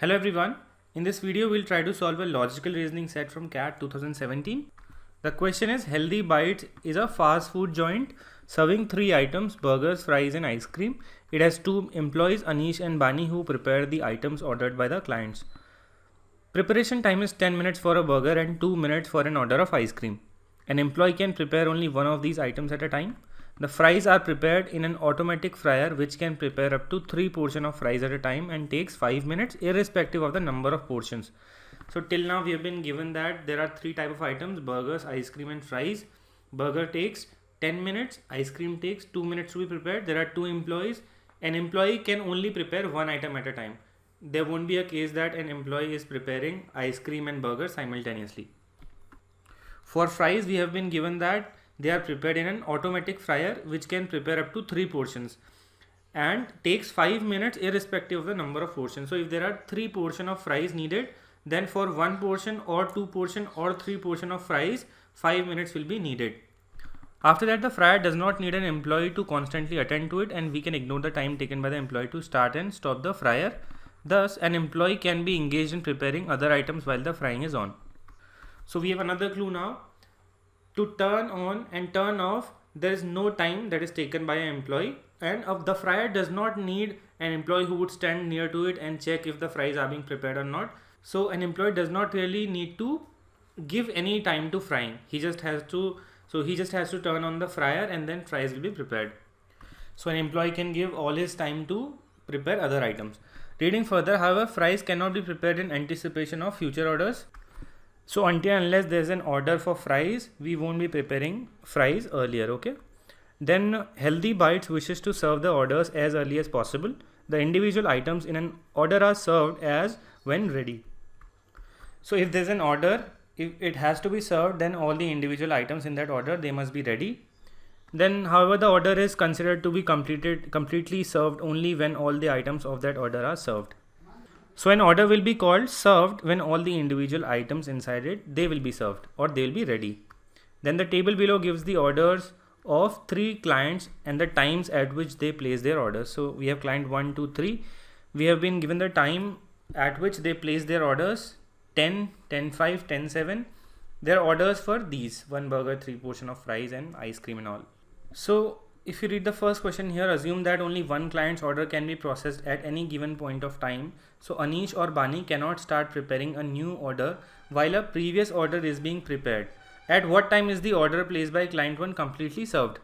Hello everyone. In this video we'll try to solve a logical reasoning set from CAT 2017. The question is Healthy Bites is a fast food joint serving 3 items: burgers, fries and ice cream. It has 2 employees, Anish and Bani, who prepare the items ordered by the clients. Preparation time is 10 minutes for a burger and 2 minutes for an order of ice cream. An employee can prepare only one of these items at a time. The fries are prepared in an automatic fryer which can prepare up to 3 portions of fries at a time and takes 5 minutes irrespective of the number of portions. So till now we have been given that there are 3 type of items: burgers, ice cream and fries. Burger takes 10 minutes, ice cream takes 2 minutes to be prepared. There are 2 employees. An employee can only prepare one item at a time. There won't be a case that an employee is preparing ice cream and burger simultaneously. For fries we have been given that they are prepared in an automatic fryer which can prepare up to 3 portions and takes 5 minutes irrespective of the number of portions. So if there are 3 portions of fries needed, then for 1 portion or 2 portion or 3 portion of fries, 5 minutes will be needed. After that, the fryer does not need an employee to constantly attend to it, and we can ignore the time taken by the employee to start and stop the fryer. Thus, an employee can be engaged in preparing other items while the frying is on. So we have another clue now. To turn on and turn off, there is no time that is taken by an employee, and the fryer does not need an employee who would stand near to it and check if the fries are being prepared or not. So an employee does not really need to give any time to frying. He just has to turn on the fryer and then fries will be prepared. So an employee can give all his time to prepare other items. Reading further, however, fries cannot be prepared in anticipation of future orders. So until unless there's an order for fries, we won't be preparing fries earlier, okay? Then Healthy Bites wishes to serve the orders as early as possible. The individual items in an order are served as when ready. So if there's an order, if it has to be served, then all the individual items in that order, they must be ready. Then however, the order is considered to be completely served only when all the items of that order are served. So an order will be called served when all the individual items inside it, they will be served or they will be ready. Then the table below gives the orders of 3 clients and the times at which they place their orders. So we have client 1, 2, 3. We have been given the time at which they place their orders: 10, 10, 5, 10, 7. Their orders for these: 1 burger, 3 portion of fries and ice cream and all. So if you read the first question here, assume that only one client's order can be processed at any given point of time. So Anish or Bani cannot start preparing a new order while a previous order is being prepared. At what time is the order placed by client 1 completely served?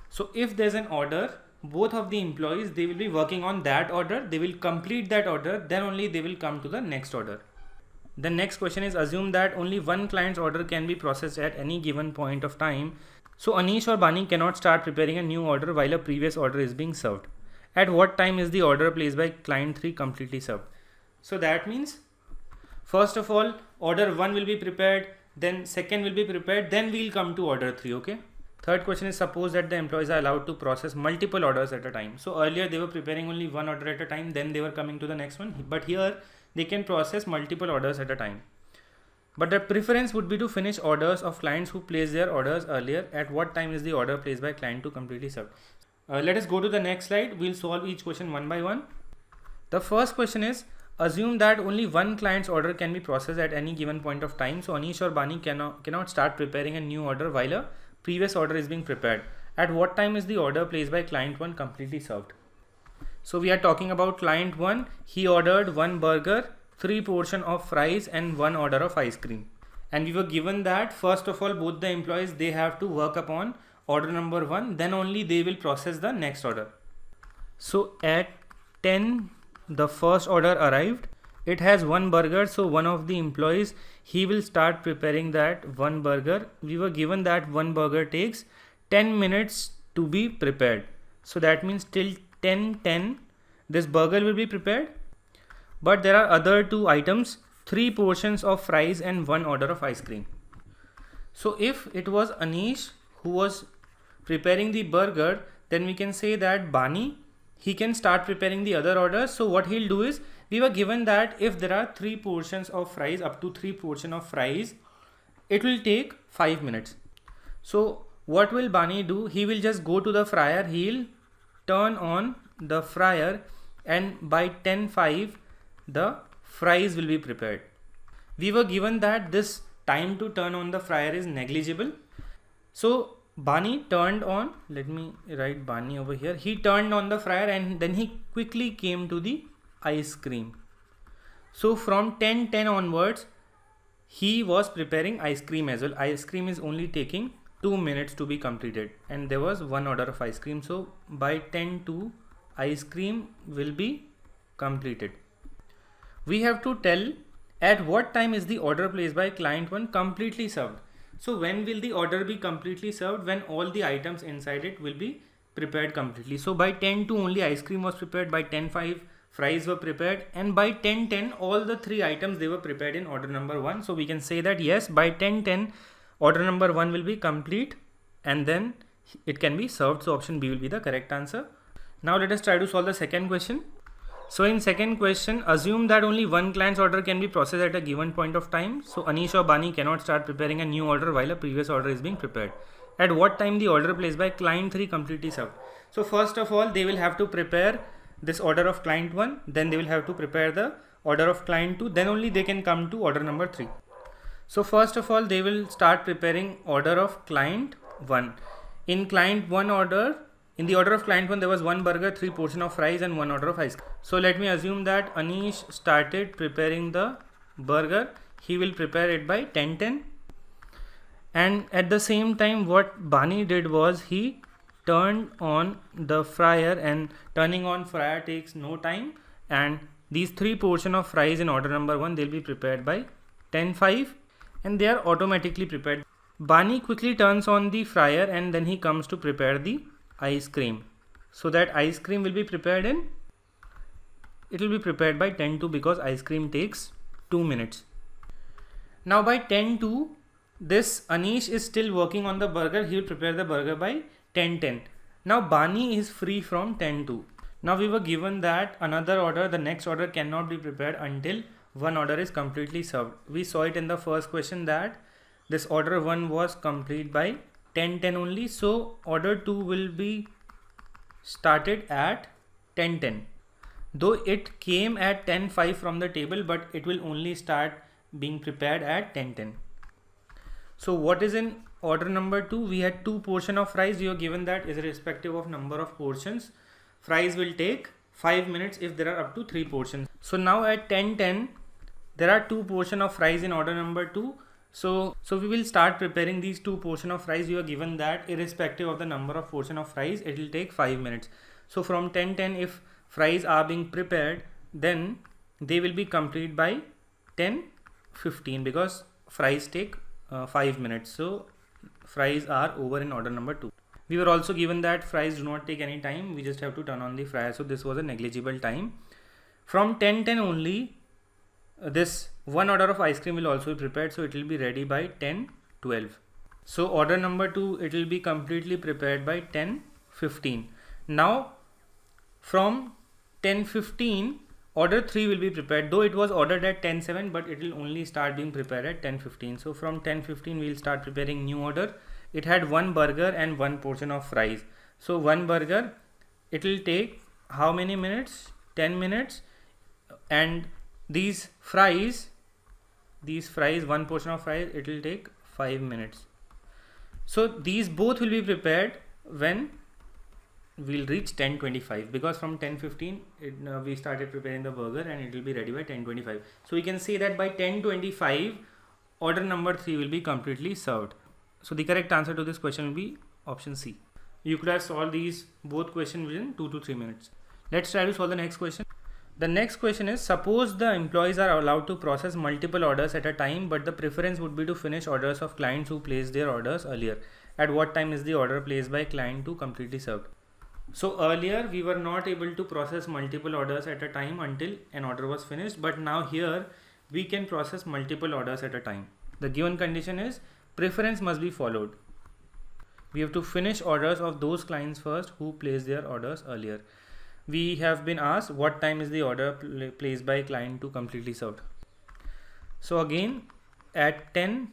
So if there's an order, both of the employees, they will be working on that order, they will complete that order, then only they will come to the next order. The next question is, assume that only one client's order can be processed at any given point of time. So Anish or Bani cannot start preparing a new order while a previous order is being served. At what time is the order placed by client 3 completely served? So that means, first of all, order 1 will be prepared, then second will be prepared, then we'll come to order 3, okay? Third question is, suppose that the employees are allowed to process multiple orders at a time. So earlier they were preparing only one order at a time, then they were coming to the next one. But here they can process multiple orders at a time. But the preference would be to finish orders of clients who place their orders earlier. At what time is the order placed by client 2 completely served? Let us go to the next slide. We'll solve each question one by one. The first question is, assume that only one client's order can be processed at any given point of time. So Anish or Bani cannot start preparing a new order while a previous order is being prepared. At what time is the order placed by client 1 completely served? So we are talking about client 1. He ordered 1 burger, 3 portion of fries and 1 order of ice cream. And we were given that first of all, both the employees, they have to work upon order number 1, then only they will process the next order. So at 10, the first order arrived. It has 1 burger, so one of the employees, he will start preparing that 1 burger. We were given that 1 burger takes 10 minutes to be prepared. So that means till 10:10 this burger will be prepared. But there are other 2 items, 3 portions of fries and 1 order of ice cream. So if it was Anish who was preparing the burger, then we can say that Bani, he can start preparing the other orders. So what he'll do is, we were given that if there are 3 portions of fries, up to 3 portions of fries, it will take 5 minutes. So what will Bani do? He will just go to the fryer, he'll turn on the fryer, and by 10:05 the fries will be prepared. We were given that this time to turn on the fryer is negligible. So Bani turned on, let me write Bani over here. He turned on the fryer and then he quickly came to the ice cream. So from 10:10 onwards, he was preparing ice cream as well. Ice cream is only taking 2 minutes to be completed and there was one order of ice cream. So by 10:02, ice cream will be completed. We have to tell at what time is the order placed by client 1 completely served. So when will the order be completely served? When all the items inside it will be prepared completely. So by 10:02 only ice cream was prepared, by 10:05 fries were prepared, and by 10:10 all the 3 items they were prepared in order number 1. So we can say that yes, by 10:10 order number 1 will be complete and then it can be served. So option B will be the correct answer. Now let us try to solve the second question. So in second question, assume that only one client's order can be processed at a given point of time. So Anish or Bani cannot start preparing a new order while a previous order is being prepared. At what time the order placed by client 3 completely served? So first of all, they will have to prepare this order of client 1, then they will have to prepare the order of client 2, then only they can come to order number 3. So first of all, they will start preparing order of client 1. In client 1 order, in the order of client 1, there was 1 burger, 3 portion of fries and 1 order of ice cream. So let me assume that Anish started preparing the burger. He will prepare it by 10:10. And at the same time, what Bani did was he turned on the fryer, and turning on fryer takes no time. And these 3 portion of fries in order number 1, they'll be prepared by 10:05 and they are automatically prepared. Bani quickly turns on the fryer and then he comes to prepare the ice cream. So that ice cream will be prepared in, it will be prepared by 10:02 because ice cream takes 2 minutes. Now by 10:02, this Anish is still working on the burger. He will prepare the burger by 10:10. Now Bani is free from 10:02. Now we were given that another order, the next order cannot be prepared until one order is completely served. We saw it in the first question that this order 1 was complete by 10:10 only. So order 2 will be started at 10:10. Though it came at 10:05 from the table, but it will only start being prepared at 10:10. So what is in order number 2? We had 2 portion of fries. You are given that is irrespective of number of portions. Fries will take 5 minutes if there are up to 3 portions. So now at 10:10, there are 2 portion of fries in order number 2. So we will start preparing these 2 portion of fries. You are given that irrespective of the number of portion of fries, it will take 5 minutes. So from 10:10, if fries are being prepared, then they will be complete by 10:15 because fries take 5 minutes. So fries are over in order number 2. We were also given that fries do not take any time. We just have to turn on the fryer. So this was a negligible time. From 10:10 only, this one order of ice cream will also be prepared. So it will be ready by 10:12. So order number 2, it will be completely prepared by 10:15. Now from 10:15, order 3 will be prepared. Though it was ordered at 10:07, but it will only start being prepared at 10:15. So from 10:15, we will start preparing new order. It had 1 burger and 1 portion of fries. So 1 burger, it will take how many minutes? 10 minutes. And these fries, 1 portion of fries, it will take 5 minutes. So these both will be prepared when we'll reach 10:25, because from 10:15 we started preparing the burger and it will be ready by 10:25. So we can say that by 10:25 order number 3 will be completely served. So the correct answer to this question will be option C. You could have solved these both questions within 2 to 3 minutes. Let's try to solve the next question. The next question is, suppose the employees are allowed to process multiple orders at a time, but the preference would be to finish orders of clients who placed their orders earlier. At what time is the order placed by client 2 completely served? So earlier we were not able to process multiple orders at a time until an order was finished, but now here we can process multiple orders at a time. The given condition is preference must be followed. We have to finish orders of those clients first who placed their orders earlier. We have been asked what time is the order placed by client 2 completely served. So again at 10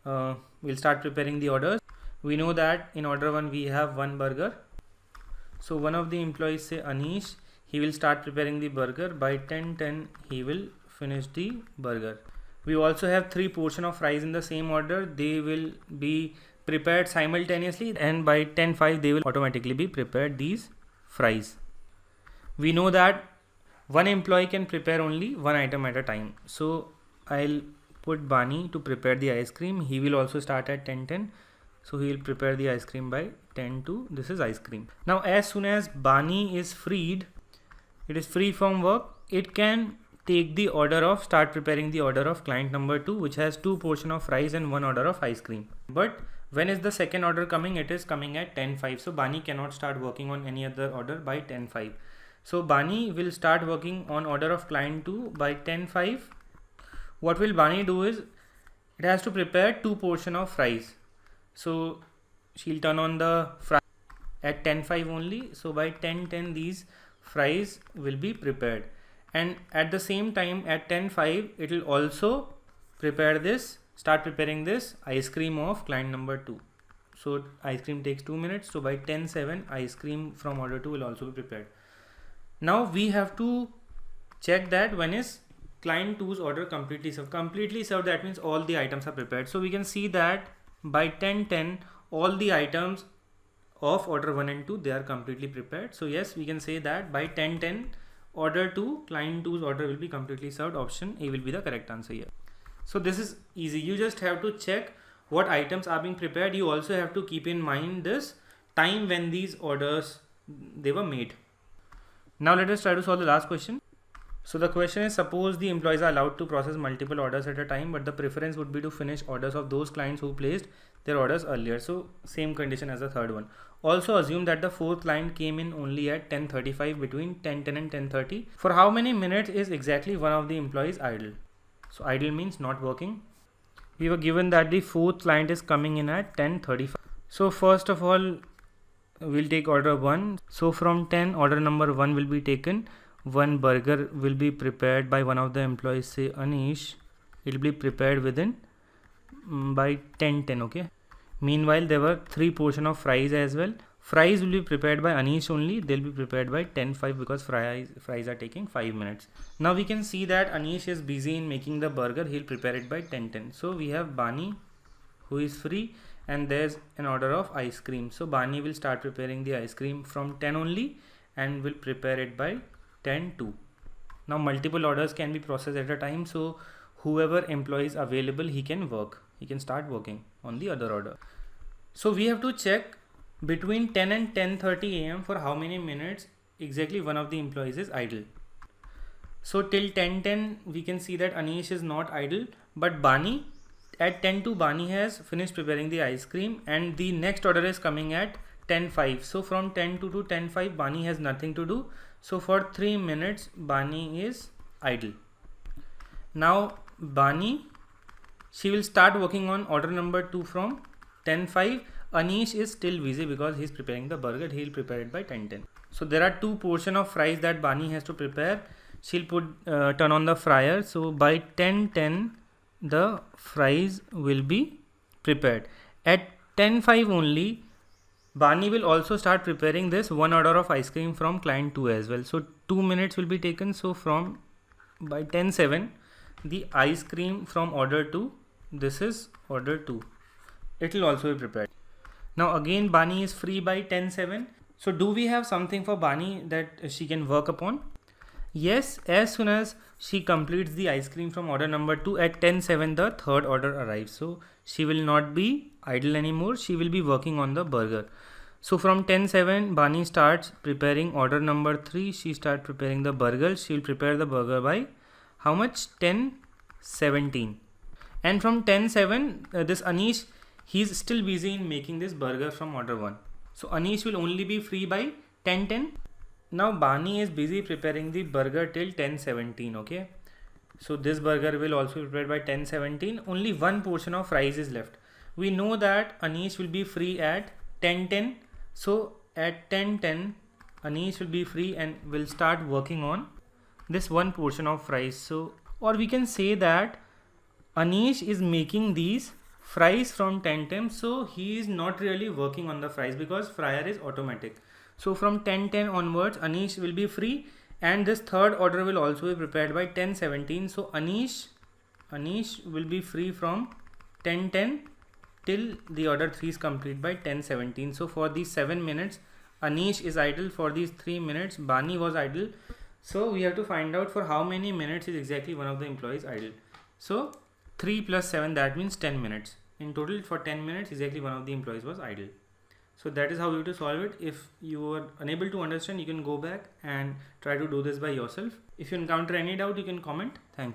we'll start preparing the orders. We know that in order 1 we have 1 burger. So one of the employees, say Anish, he will start preparing the burger. By 10:10 he will finish the burger. We also have 3 portion of fries in the same order. They will be prepared simultaneously, and by 10:05 they will automatically be prepared, these fries. We know that one employee can prepare only one item at a time. So I'll put Bani to prepare the ice cream. He will also start at 10:10. So he will prepare the ice cream by 10:02. This is ice cream. Now as soon as Bani is freed, it is free from work, it can take the order of, start preparing the order of client number 2, which has 2 portion of fries and 1 order of ice cream. But when is the second order coming? It is coming at 10:05. So Bani cannot start working on any other order by 10:05. So Bani will start working on order of client 2 by 10:05. What will Bani do is, it has to prepare 2 portion of fries. So she'll turn on the fry at 10:05 only. So by 10:10 these fries will be prepared, and at the same time at 10:05 it will also prepare this, start preparing this ice cream of client number 2. So ice cream takes 2 minutes. So by 10:07 ice cream from order 2 will also be prepared. Now we have to check that when is client 2's order completely served. Completely served, that means all the items are prepared. So we can see that by 10:10 all the items of order 1 and 2, they are completely prepared. So yes, we can say that by 10:10 order 2, client 2's order will be completely served. Option A will be the correct answer here. So this is easy. You just have to check what items are being prepared. You also have to keep in mind this time when these orders they were made. Now let us try to solve the last question. So the question is, suppose the employees are allowed to process multiple orders at a time, but the preference would be to finish orders of those clients who placed their orders earlier. So same condition as the third one. Also assume that the fourth client came in only at 10:35, between 10:10 and 10:30. For how many minutes is exactly one of the employees idle? So idle means not working. We were given that the fourth client is coming in at 10:35. So first of all, we'll take order 1. So from 10, order number 1 will be taken. One burger will be prepared by one of the employees, say Anish. It will be prepared within by 10:10. Okay. Meanwhile, there were 3 portion of fries as well. Fries will be prepared by Anish only. They'll be prepared by 10:05 because fries are taking 5 minutes. Now we can see that Anish is busy in making the burger. He'll prepare it by 10:10. So we have Bani who is free, and there's an order of ice cream. So Bani will start preparing the ice cream from 10 only and will prepare it by 10:02. Now multiple orders can be processed at a time, so whoever employee is available, he can work. He can start working on the other order. So we have to check between 10 and 10:30 a.m. for how many minutes exactly one of the employees is idle. So till 10:10 we can see that Anish is not idle, but Bani at 10:02 Bani has finished preparing the ice cream, and the next order is coming at 10:05. So from 10:02 to 10:05 Bani has nothing to do. So for 3 minutes Bani is idle. Now Bani, she will start working on order number 2 from 10:05. Anish is still busy because he is preparing the burger. He will prepare it by 10:10. So there are 2 portion of fries that Bani has to prepare. She'll turn on the fryer. So by 10:10 the fries will be prepared. At 10:05 only Bani will also start preparing this one order of ice cream from client 2 as well. So 2 minutes will be taken. So from by 10:07 the ice cream from order 2, this is order 2, it will also be prepared. Now again Bani is free by 10:07. So do we have something for Bani that she can work upon? Yes, as soon as she completes the ice cream from order number 2 at 10:07 the third order arrives. So she will not be idle anymore. She will be working on the burger. So from 10:07 Bani starts preparing order number 3. She starts preparing the burger. She will prepare the burger by how much? 10:17. And from 10:07 this Anish, he's still busy in making this burger from order 1. So Anish will only be free by 10:10. Now Bani is busy preparing the burger till 10:17. Okay. So this burger will also be prepared by 10:17. Only one portion of fries is left. We know that Anish will be free at 10:10. So at 10:10 Anish will be free and will start working on this one portion of fries. So, or we can say that Anish is making these fries from 10:10. So he is not really working on the fries because fryer is automatic. So from 10:10 onwards Anish will be free and this third order will also be prepared by 10:17. So Anish will be free from 10:10 till the order 3 is complete by 10:17. So for these 7 minutes Anish is idle. For these 3 minutes Bani was idle. So we have to find out for how many minutes is exactly one of the employees idle. So 3 plus 7, that means 10 minutes. In total for 10 minutes exactly one of the employees was idle. So that is how you have to solve it. If you are unable to understand, you can go back and try to do this by yourself. If you encounter any doubt, you can comment. Thank you.